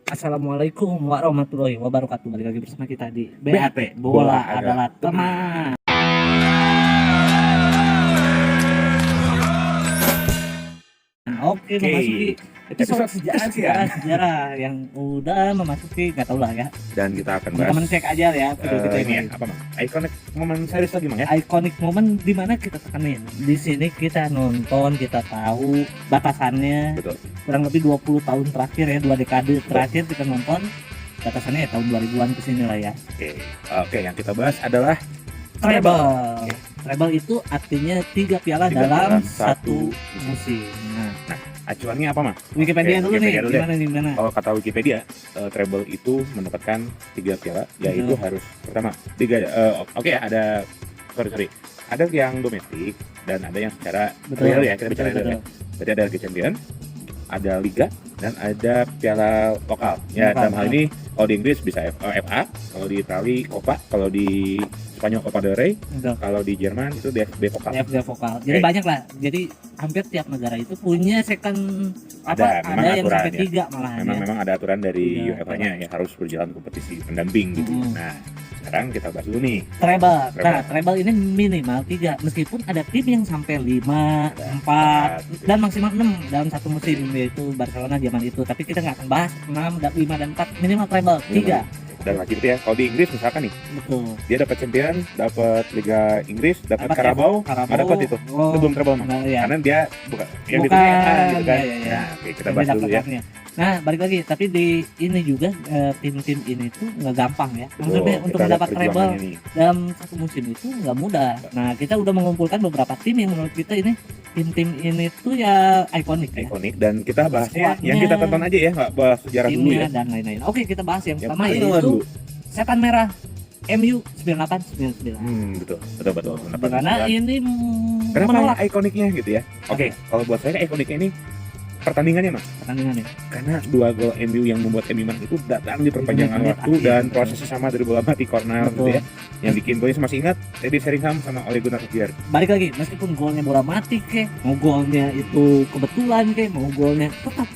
Assalamualaikum warahmatullahi wabarakatuh. Balik lagi bersama kita di BAT Bola adalah teman. Oke, memasuki episode sejarah yang udah memasuki, nggak tahu lah ya. Dan kita akan bahas Teman cek aja ya video kita ini ya, apa Mang? Iconic moment series lagi Mang ya? Iconic moment di mana kita tekanin. Di sini kita nonton, kita tahu batasannya. Betul. Kurang lebih 20 tahun terakhir ya, 2 dekade terakhir kita nonton. Batasannya ya tahun 2000-an kesini lah ya. Oke, yang kita bahas adalah Treble. Treble itu artinya 3 piala dalam satu musim. Nah, acuannya apa Mang? Wikipedia dulu nih, Wikipedia dulu gimana? Kalau kata Wikipedia, treble itu mendapatkan 3 piala, yaitu harus pertama 3. Ada sorry. Ada yang domestik dan ada yang secara real ya, kita bicara real ya. Jadi ada Liga Champion, ada Liga, dan ada piala lokal. Ya, dalam hal ini kalau di Inggris bisa FA, kalau di Itali Coppa, kalau di Spanyol Copa del Rey, kalau di Jerman itu DFB Pokal. DFB Pokal. Jadi banyak lah. Jadi hampir tiap negara itu punya second ada yang sampai 3 malahan. Memang ada aturan dari UEFA-nya ya, harus berjalan kompetisi pendamping gitu. Nah, sekarang kita bahas dulu nih. Treble. Nah, treble ini minimal 3, meskipun ada tim yang sampai 5, 4 dan maksimal 6 dalam satu musim, yaitu Barcelona zaman itu. Tapi kita nggak akan bahas 6, 5 dan 4, minimal treble 3. Dan lagi gitu ya, kalau di Inggris misalkan nih, dia dapat Champion, dapat Liga Inggris, dapat Carabao, dapat itu. Itu belum treble Mang. Karena dia bukan yang di FA gitu kan. Ya. Oke, kita bahas dulu ya. Nah, balik lagi, tapi di ini juga tim-tim ini tuh nggak gampang ya. Maksudnya untuk mendapat treble dalam satu musim itu nggak mudah. Nah, kita udah mengumpulkan beberapa tim yang menurut kita ini tim-tim ini tuh ya ikonik ya. Dan kita bahas yang kita tonton aja ya, nggak bahas sejarah dulu ya. Dan lain-lain. Oke, kita bahas yang pertama yaitu Setan Merah MU 9899. Betul. Karena ini kenapa ikoniknya gitu ya? Oke, kalau buat saya ikoniknya ini pertandingannya Mas. Karena 2 gol MU yang membuat MU menang itu datang di perpanjangan waktu dan prosesnya sama dari bola mati corner gitu ya. Yang bikin golnya masih ingat Teddy Sheringham sama Ole Gunnar Solskjaer. Balik lagi, meskipun golnya bola mati mau golnya itu kebetulan mau golnya tetap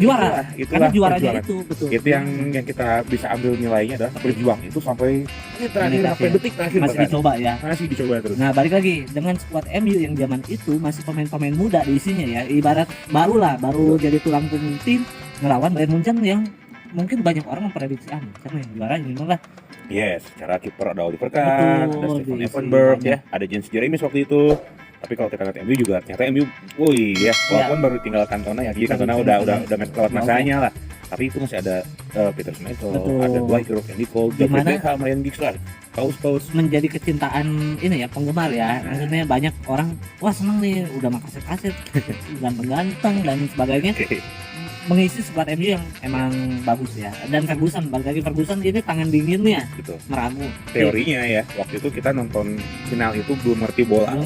juara. Karena juaranya itu betul. Itu yang kita bisa ambil nilainya adalah berjuang itu sampai detik terakhir masih dicoba ya. Masih dicoba terus. Nah, balik lagi dengan skuad MU yang zaman itu masih pemain-pemain muda di isinya ya. Ibarat baru jadi tulang punggung tim ngelawan Bayern Munchen yang mungkin banyak orang memprediksi karena yang juara ini malah. Yes, secara kiper ada Oliver Kahn, ada Stefan Effenberg ya, ada Jens Jeremies waktu itu. Tapi kalau kita lihat MU juga ternyata MU, walaupun baru tinggal Cantona ya, jadi Cantona udah lewat masanya lah. Tapi itu masih ada Peter Schmeichel, ada Dwight York, Andy Cole, David Beckham, Ryan Giggs lah. Paus menjadi kecintaan ini ya penggemar ya. Maksudnya banyak orang wah seneng nih udah makasih ganteng dan sebagainya. Mengisi skuad MU yang emang bagus ya. Dan Ferguson, balik lagi Ferguson ini tangan dinginnya meramu. Teorinya ya, waktu itu kita nonton final itu belum ngerti bola,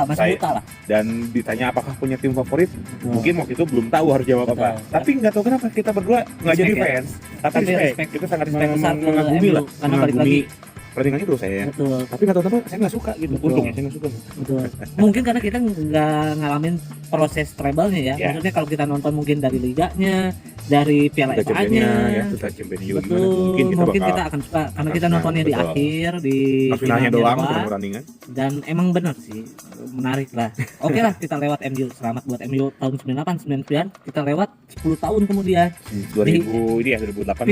masih buta lah. Dan ditanya apakah punya tim favorit, mungkin waktu itu belum tahu harus jawab apa. Tapi nggak tahu kenapa kita berdua nggak jadi fans, tapi respect. Kita sangat mengagumi lah, karena balik lagi pertandingan itu saya. Betul. Tapi nggak tahu kenapa saya nggak suka gitu. Untungnya saya nggak suka. Betul. Mungkin karena kita nggak ngalamin proses treble-nya ya. Maksudnya kalau kita nonton mungkin dari liganya, dari piala FA-nya, ya, Champion juga mungkin kita akan suka karena kita nontonnya di akhir di finalnya doang pertandingan. Dan emang benar sih menarik lah. Oke lah kita lewat MU. Selamat buat MU tahun 98 99. Kita lewat 10 tahun kemudian 2008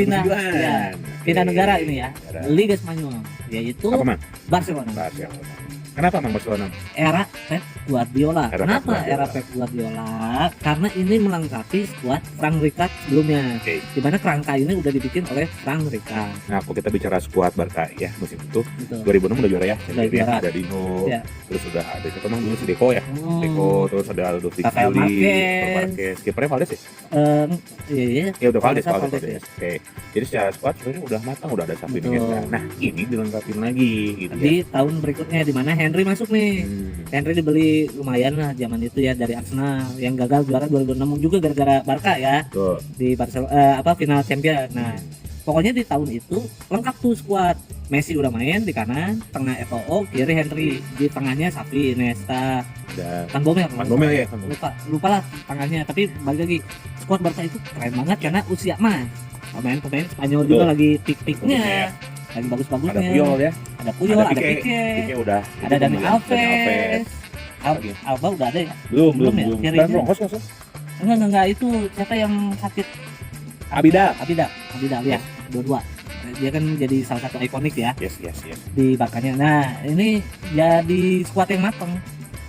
pindah negara ini ya. Liga Spanyol yaitu Barcelona. Kenapa Mang Barcelona? Era Pep Guardiola. Kenapa era Pep Guardiola? Karena ini melengkapi skuad Frank Rijkaard sebelumnya. Di mana kerangka ini udah dibikin oleh Frank Rijkaard. Nah, kalau kita bicara skuad Barca ya musim itu 2006 udah juara ya. Ada Dino, terus udah ada siapa Mang dulu si Deco ya. Deco, terus ada Aldo Fixuli, Marquez, kipernya Valdes ya? Iya. Ya udah Valdes. Oke. Jadi secara skuad sebenarnya udah matang, udah ada Xavi Iniesta. Nah, ini dilengkapin lagi gitu di tahun berikutnya di mana Henry masuk nih. Henry dibeli lumayan lah zaman itu ya dari Arsenal yang gagal juara 2006 juga gara-gara Barca ya. Di Barcelona final Champions. Nah, pokoknya di tahun itu lengkap tuh skuad. Messi udah main di kanan, tengah Eto'o, kiri Henry, di tengahnya Xavi, Iniesta, Van Bommel ya. Lupa lah tengahnya. Tapi balik lagi skuad Barca itu keren banget karena usia mah pemain Spanyol juga Betul. lagi pik-piknya, Bagusnya. lagi bagus-bagusnya. Ada Puyol ya, ada Puyol, ada Pique. Pique, Pique udah. ada Itu Dani pembelian. Dani Alves. Lagi. Alba udah ada ya? Belum Belum ya? belum. Kirinya. Dan Rongkos kosong. Enggak, itu siapa yang sakit? Abida. Abida ya, dua-dua. Dia kan jadi salah satu ikonik ya Yes. di Barkanya. Nah, ini jadi skuad yang matang.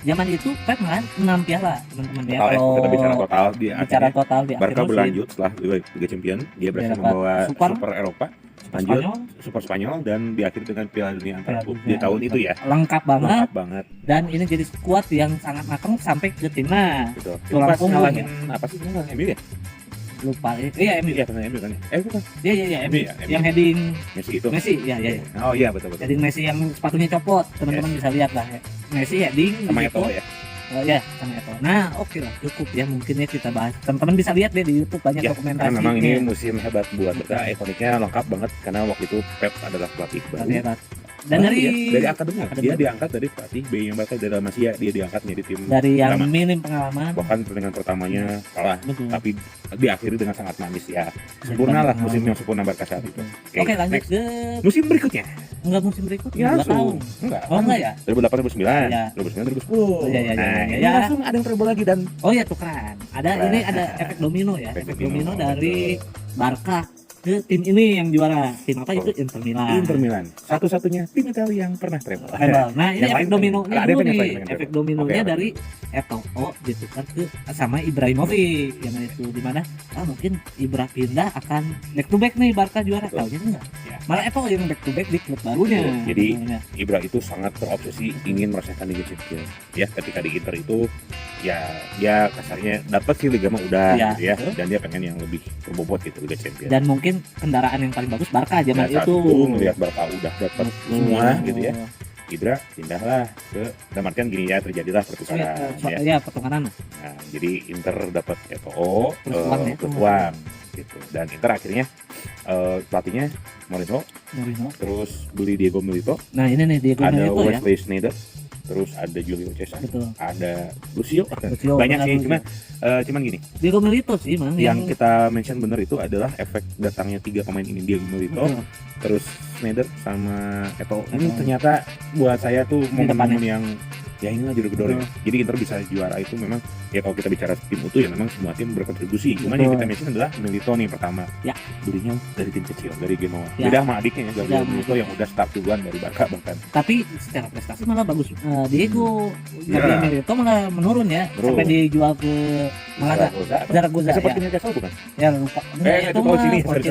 Zaman itu Pep kan 6 piala, teman-teman ya. Total ya, Kalau kita bicara total di bicara akhirnya total di Barca akhir musim, berlanjut setelah Liga Champion, dia berhasil dapat membawa Super Super Eropa, lanjut Spanyol, Super Spanyol dan diakhiri dengan Piala Dunia antar Piala klub Dunia. di tahun itu ya. lengkap banget. Lengkap banget. Dan ini jadi skuad yang sangat matang sampai ke timnas. Betul. Itu Tulang pas punggung ngalahin apa sih? Ngalahin MU ya? Lupa iya MU. Iya, pernah MU kan ya? Bukan. Iya MU. MU ya, MU. Yang heading Messi itu. Messi, ya. Oh iya, betul. Heading Messi yang sepatunya copot, teman-teman bisa lihat lah. Messi heading Sama di situ. Eto'o ya. Ya, sama Eto'o. Nah, oke lah, cukup ya mungkin ya kita bahas. Teman-teman bisa lihat deh di YouTube banyak Ya, dokumentasi. karena memang ini musim hebat buat Barca, ikoniknya lengkap banget karena waktu itu Pep adalah pelatih baru. hebat. Dan dari akademi, dia diangkat dari pelatih B yang Barca dari Masia, dia diangkat menjadi tim yang pertama. minim pengalaman. Bahkan pertandingan pertamanya kalah, Betul. tapi diakhiri dengan sangat manis ya. Sempurna lah musim yang sempurna Barca saat itu. Oke, lanjut next. ke Musim berikutnya. enggak musim berikutnya, Ya, 2 tahun. Enggak. Oh, enggak ya? 2008 2009, Ya. 2009 2010. Oh, ya. Nah, ini Ya. langsung ada yang treble lagi dan Oh ya, tukeran. Ini ada efek domino ya. Efek domino dari Barca ke tim ini yang juara. Tim apa itu? Inter Milan. Inter Milan satu-satunya tim Italia yang pernah treble. Nah, ini Yang efek lain dominonya ada dulu efek nih. lain. Efek dominonya Oke, dari Eto'o ditukar ke sama Ibrahimovic yang itu dimana mungkin Ibra pindah akan back to back nih Barca juara. Betul. Tahunya enggak. Ya. Malah Eto'o yang back to back di klub barunya. Betul. Jadi, Sebenarnya. Ibra itu sangat terobsesi ingin merasakan Liga Champions. Ya, ketika di Inter itu ya dia kasarnya dapat sih Liga mah udah Ya, gitu ya, betul. dan dia pengen yang lebih berbobot gitu Liga Champions. Dan mungkin kendaraan yang paling bagus Barca zaman Nah, saat itu. itu melihat Barca udah dapat Betul. semua gitu ya, Ibra pindahlah ke, dalam artian gini ya, terjadilah pertukaran ya. Ya, pertukaran. Nah, jadi Inter dapat Eto'o Terus Uang ya. plus Uang gitu, dan Inter akhirnya pelatihnya Mourinho, Mourinho. terus beli Diego Milito, Nah, ini nih Diego ada Milito ya. Wesley Sneijder, terus ada Julio Cesar, Betul. ada Lucio, Lucio, banyak benar, sih, Lucio. cuman gini, Diego Milito sih, Mang, yang kita mention bener itu adalah efek datangnya 3 pemain ini, Diego Milito, Betul. terus Sneijder sama Eto'o. Ini Eto'o. ternyata buat saya tuh momen-momen depannya. yang ya inilah juru gedor ya. Jadi Inter bisa juara itu memang ya, kalau kita bicara tim utuh ya memang semua tim berkontribusi. Cuman yang Betul. kita mention adalah Milito nih pertama. Ya. Belinya dari tim kecil, dari Genoa. Ya. Beda sama adiknya ya, Gabriel Beda. Milito yang udah start duluan dari Barca bahkan. Tapi secara prestasi malah bagus. Diego Ya. Gabriel Milito malah menurun ya, Menurun. sampai dijual ke Malaga. Zaragoza ya. Seperti Newcastle bukan? Ya lupa. Enggak, Itu kalau sini, sorry.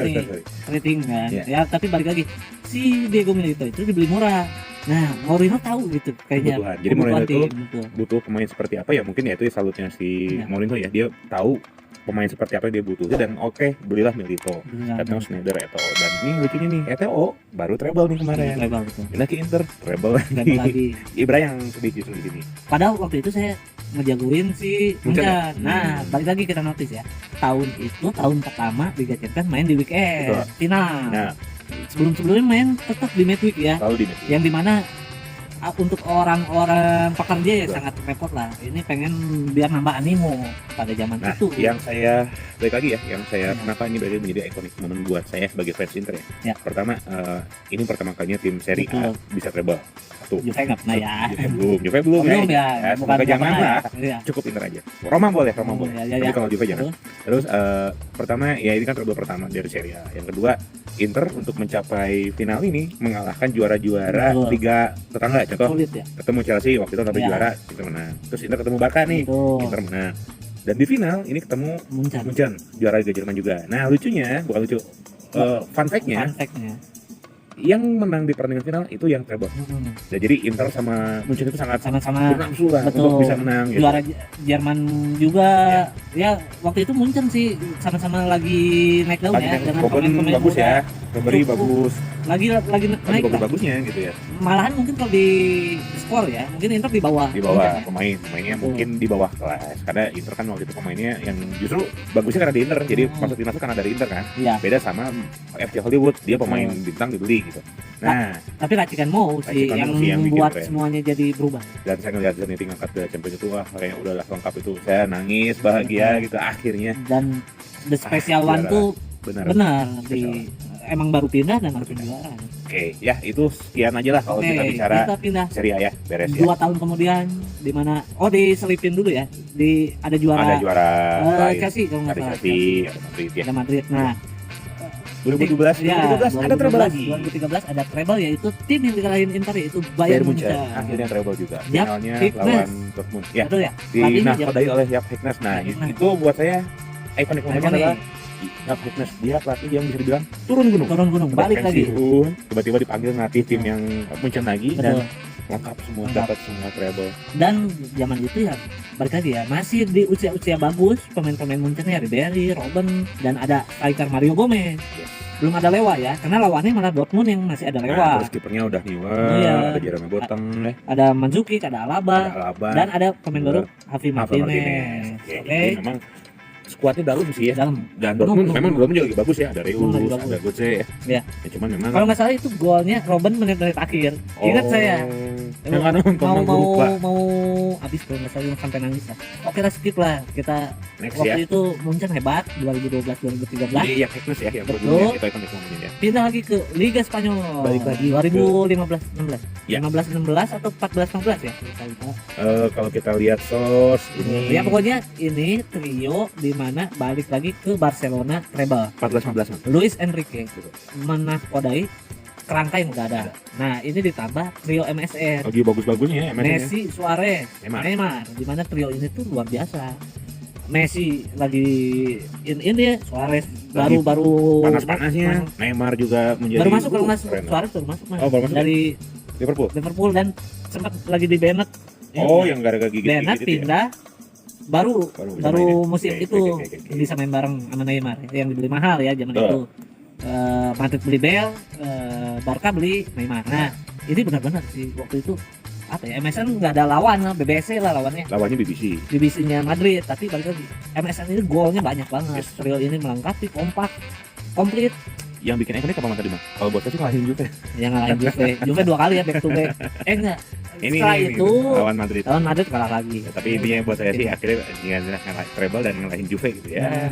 keriting kan. Ya. Ya, tapi balik lagi si Diego Milito itu dibeli murah. Nah, Mourinho tahu gitu kayaknya. Kebutuhan. Jadi Mourinho itu tim, betul. butuh pemain seperti apa ya, mungkin ya itu salutnya si Ya. Mourinho ya, dia tahu pemain seperti apa yang dia butuh dan oke, belilah Milito. Benar. Eto'o, Sneijder, Eto'o, dan ini lucunya nih, Eto'o baru treble nih kemarin. Treble, betul. Pindah ke Inter, treble Treble lagi. lagi. Ibra yang sedih justru di sini. Padahal waktu itu saya ngejagoin si Munchen ya? Munchen. Nah, balik lagi kita notice ya. Tahun itu tahun pertama Liga Champions main di weekend Betul. final. Nah, Sebelum-sebelumnya main tetap di midweek ya. selalu di Messi. Yang dimana untuk orang-orang pekerja ya Betul. sangat repot lah. Ini pengen biar nambah animo pada zaman Nah, itu. yang saya balik lagi ya, yang saya Ya. kenapa ini berarti menjadi ikonik momen buat saya sebagai fans Inter ya. Ya. Pertama, ini pertama kalinya tim Serie A Betul. bisa treble. Satu. Juve nggak pernah ya. Juve belum Belum ya. semoga jangan pernah lah. ya. Cukup Inter aja. Roma boleh, Roma boleh. Ya, Tapi kalau Juve jangan. Betul. Terus pertama ya ini kan treble pertama dari Serie A. Yang kedua, Inter untuk mencapai final ini mengalahkan juara-juara Betul. liga tetangga. Contoh Sulit ya. ketemu Chelsea waktu itu sampai Ya. juara, Inter menang. Terus Inter ketemu Barca nih, Betul. Inter menang. Dan di final ini ketemu Munchen, juara Liga Jerman juga. Nah lucunya, bukan lucu, fun fact-nya, Fun fact-nya. yang menang di pertandingan final itu yang treble. Hmm. Nah, jadi Inter sama Munchen itu sangat Sama-sama bernafsu lah betul. untuk bisa menang. Gitu. juara Jerman juga ya waktu itu Munchen sih sama-sama lagi naik daun ya dengan Robben pemain-pemain bagus muda. ya, Ribery Cukup. bagus, lagi naik lah. bagusnya gitu ya. Malahan mungkin kalau di skor ya mungkin Inter di bawah Di bawah Munchen ya. pemainnya Betul. mungkin di bawah kelas. Karena Inter kan waktu itu pemainnya yang justru bagusnya karena di Inter. Jadi masuk timnas karena dari Inter kan. Iya, Beda sama FC Hollywood, dia pemain bintang dibeli gitu. Nah, tapi racikan Mo sih Racikan yang Mo sih yang bikin membuat keren. semuanya jadi berubah. dan saya ngeliat Zenit ngangkat ke Champions itu, wah kayak udahlah lengkap itu. Saya nangis bahagia gitu akhirnya. Dan the special one juara. tuh benar. Benar, emang baru pindah dan langsung juara. Oke, ya itu sekian aja lah kalau Oke, kita bicara kita pindah Serie A ya, beres ya. 2 tahun kemudian di mana diselipin dulu ya. Ada juara Ada juara lain. Chelsea kalau nggak Ada salah. Chelsea, ada Madrid ya. Ada Madrid. Nah, 2012, ya, 2013 ada treble lagi. 2013 ada treble, yaitu tim yang dikalahin Inter yaitu Bayern Munchen. Akhirnya treble juga. Yap, Finalnya Hickness. lawan Dortmund. Ya, Betul ya? Pelatihnya dinakodai oleh Jaap Hickness. Nah, Hickness. itu buat saya ikonik momennya Ikonik. adalah Jaap Hickness. Dia pelatih yang bisa dibilang turun gunung. Turun gunung, balik lagi. Pensiun, tiba-tiba dipanggil ngelatih tim yang Munchen lagi dan Betul. lengkap semua, Lengkap. dapat semua treble. Dan zaman itu ya balik lagi ya, masih di usia-usia bagus pemain-pemain Munchen ya, Ribery, Robben, dan ada striker Mario Gomez. Belum ada Lewa ya, karena lawannya malah Dortmund yang masih ada Nah, Lewa. terus kipernya udah Neuer, Iya. ada Jeremy Boateng, Ada Mandzukic, ada Alaba, ada Alaba, dan ada pemain baru Javi Javi Martinez. Martinez. Oke, Oke, ini memang skuadnya dalam sih ya. dalam. Dan Dortmund Penuh, memang penuh. Dortmund juga lagi bagus ya, ada Penuh, Reus, lagi bagus. ada Götze ya. Iya. Ya, cuman memang Kalau nggak salah itu golnya Robben menit-menit akhir. Ingat saya. Yang nggak nonton, mau gue lupa. mau habis kalau nggak salah sampai nangis lah. Oke lah, skip lah kita. Next Waktu ya. itu Munchen hebat 2012-2013. Jadi yang Hickness ya, yang Betul. Dortmund ya, itu ikonik momennya ya. Pindah lagi ke Liga Spanyol. Balik lagi 2015-16. Ya. 15-16 atau 14-15 ya? Lupa. Kalau kita lihat sos ini Ya pokoknya ini trio di mana balik lagi ke Barcelona treble. 14-15. Luis Enrique menakodai kerangka yang udah ada. Nah, ini ditambah trio MSN. Lagi bagus-bagusnya ya MSN ya. Messi, Suarez, Neymar. Neymar. Di mana trio ini tuh luar biasa. Messi lagi in ya, Suarez Lagi baru Panas-panasnya. Neymar juga menjadi baru masuk kalau masuk. keren. Suarez baru masuk Mas. Oh, baru masuk Dari Liverpool. Liverpool dan sempat lagi di Bennett. Oh, yang gara-gara gigit Bennett gitu ya. pindah baru bisa baru main ya. musim Oke, itu oke. bisa main bareng sama Neymar yang dibeli mahal ya zaman Betul. itu. Madrid beli Bale, Barca beli Neymar. Nah, ini benar-benar sih waktu itu apa ya, MSN nggak ada lawan, BBC lah lawannya, Lawannya BBC. divisinya Madrid, tapi balik lagi MSN ini golnya banyak banget. Yes. Trio ini melengkapi, kompak, komplit. Yang bikin ikonik apa tadi, Bang? Kalau buat saya sih ngalahin Juve. Yang ngalahin Juve, Juve 2 kali ya back to back. Enggak. Ini Setelah itu lawan Madrid. lawan Madrid kalah lagi. Tapi intinya buat saya sih akhirnya ngalahin treble dan ngalahin Juve gitu ya. Nah,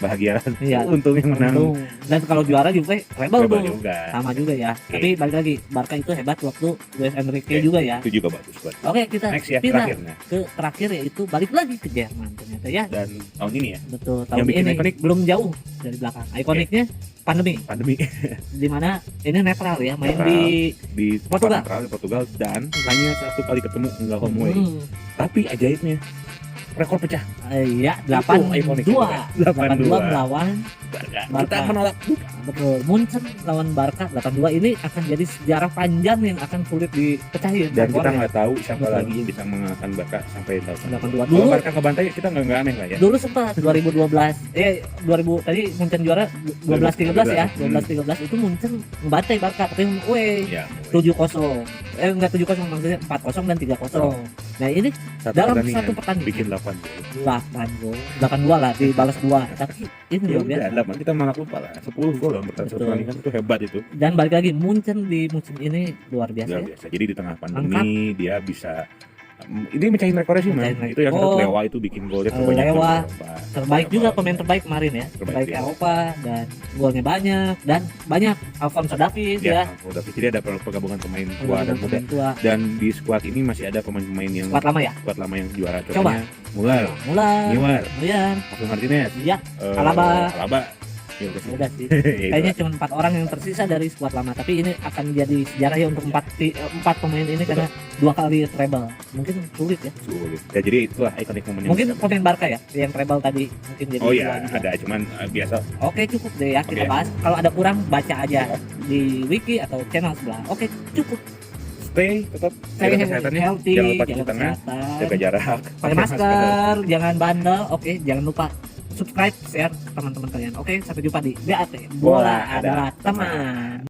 Bahagia. Iya. Untung yang menang. untung. Dan kalau juara Juve treble Treble tuh. juga. Sama juga ya. Oke. Tapi balik lagi, Barca itu hebat waktu Luis Enrique Oke. juga ya. Itu juga bagus buat. Oke, kita Next ya, pindah terakhirnya. ke terakhir yaitu balik lagi ke Jerman ternyata ya. Dan tahun ini ya, Betul, Yang tahun bikin ini ikonik? belum jauh dari belakang. Ikoniknya pandemi, pandemi di mana ini netral ya, main Netral. di di Portugal. Portugal dan hanya 1 kali ketemu enggak home away. Hmm, Tapi ajaibnya rekor pecah. iya, Itu ikonik 8-2. juga. 8-2 melawan Barca. Barca. Kita menolak betul. Munchen lawan Barca 8-2 ini akan jadi sejarah panjang yang akan sulit dipecahin. dan kita rekornya. nggak tahu siapa Betul. lagi yang bisa mengalahkan Barca sampai 8-2 Kalau dulu. Barca kebantai kita nggak aneh lah ya. Dulu sempat 2012 2000 tadi Munchen juara 12-13 ya. 12-13 itu Munchen ngebantai Barca tapi away Ya, 7-0. Enggak 7-0 maksudnya 4-0 dan 3-0. Nah, ini dalam satu pertandingan bikin 8 gol. 8 gol. 8-2 lah dibalas 2. Tapi ini Ya luar biasa. udah, 8 kita malah lupa lah. 10 gol dalam Betul. pertandingan itu hebat itu. Dan balik lagi Munchen di musim ini luar biasa Luar ya. biasa. Jadi di tengah pandemi dia bisa ini mecahin rekornya sih, Man. Mecahin Itu yang rekor. Lewa itu bikin golnya terbanyak Lewa. di Eropa. Terbaik juga pemain terbaik kemarin ya. Terbaik Terbaik di Eropa dan golnya banyak dan banyak Alphonso Davies ya. Udah jadi ada penggabungan pemain tua dan muda. Pemain tua. Dan di squad ini masih ada pemain-pemain yang Squad lama ya. squad lama yang juara. Coba. Contohnya Muller, Mulai. Neuer, Kemudian Javi Martinez, ya Alaba. Ya udah sih. udah sih. Ya, itu Kayaknya lah. cuma 4 orang yang tersisa dari skuad lama, tapi ini akan jadi sejarah ya untuk 4 pemain ini karena 2 kali treble. Mungkin sulit ya. Sulit. Ya jadi itulah ikonik momen yang Mungkin bisa- pemain Barca ya yang treble tadi mungkin jadi Oh dua iya, juga. ada cuman biasa. Oke, cukup deh ya kita Oke. bahas. Kalau ada kurang baca aja di wiki atau channel sebelah. Oke, cukup. Stay tetap Stay jaga kesehatannya. healthy, Jangan lupa cuci jaga tangan, kesehatan, jaga jarak, pakai masker, jangan bandel. Oke, jangan lupa subscribe, share ke teman-teman kalian. Oke, sampai jumpa di BAT. Bola adalah teman.